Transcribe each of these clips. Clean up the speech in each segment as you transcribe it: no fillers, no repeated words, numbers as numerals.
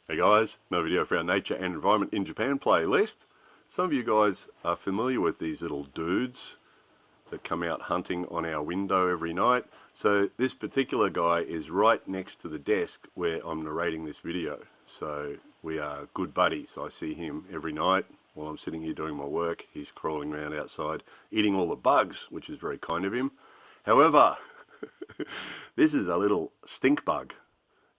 Hey guys, another video for our nature and environment in Japan playlist. Some of you guys are familiar with these little dudes that come out hunting on our window every night. So this particular guy is right next to the desk where I'm narrating this video. So we are good buddies. I see him every night while I'm sitting here doing my work. He's crawling around outside eating all the bugs, which is very kind of him. However, this is a little stink bug,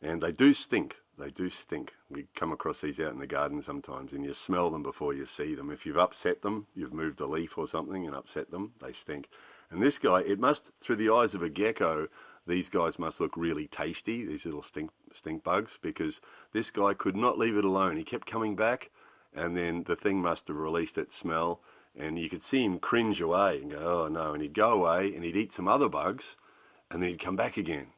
and they do stink. They do stink. We come across these out in the garden sometimes, and you smell them before you see them. If you've upset them, you've moved a leaf or something and upset them, they stink. And this guy, it must, through the eyes of a gecko, these guys must look really tasty, these little stink bugs, because this guy could not leave it alone. He kept coming back, and then the thing must have released its smell, and you could see him cringe away and go, oh no, and he'd go away and he'd eat some other bugs, and then he'd come back again.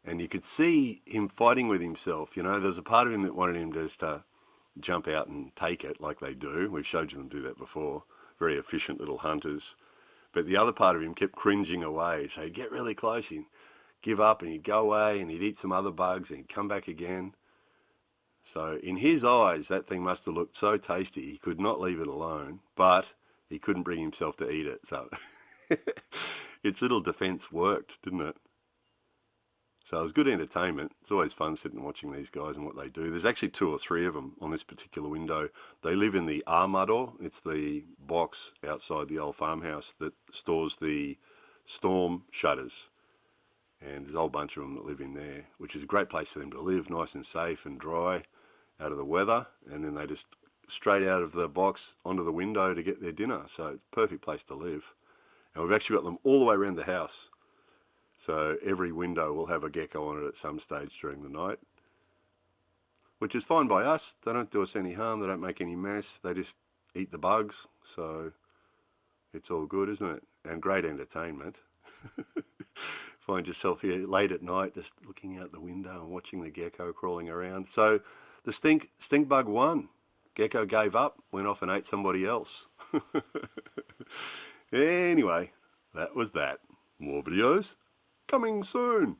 And you could see him fighting with himself. You know, there's a part of him that wanted him just to jump out and take it like they do. We've showed you them do that before. Very efficient little hunters. But the other part of him kept cringing away. So he'd get really close, he'd give up and he'd go away and he'd eat some other bugs and he'd come back again. So in his eyes, that thing must have looked so tasty. He could not leave it alone, but he couldn't bring himself to eat it. So its little defense worked, didn't it? So it was good entertainment. It's always fun sitting and watching these guys and what they do. There's actually 2 or 3 of them on this particular window. They live in the armado. It's the box outside the old farmhouse that stores the storm shutters. And there's a whole bunch of them that live in there, which is a great place for them to live, nice and safe and dry out of the weather. And then they just straight out of the box onto the window to get their dinner. So it's a perfect place to live. And we've actually got them all the way around the house. So every window will have a gecko on it at some stage during the night, which is fine by us. They don't do us any harm, they don't make any mess, they just eat the bugs, so it's all good, isn't it? And great entertainment. Find yourself here late at night just looking out the window and watching the gecko crawling around. So the stink bug won. Gecko gave up, went off and ate somebody else. Anyway, that was that. More videos coming soon.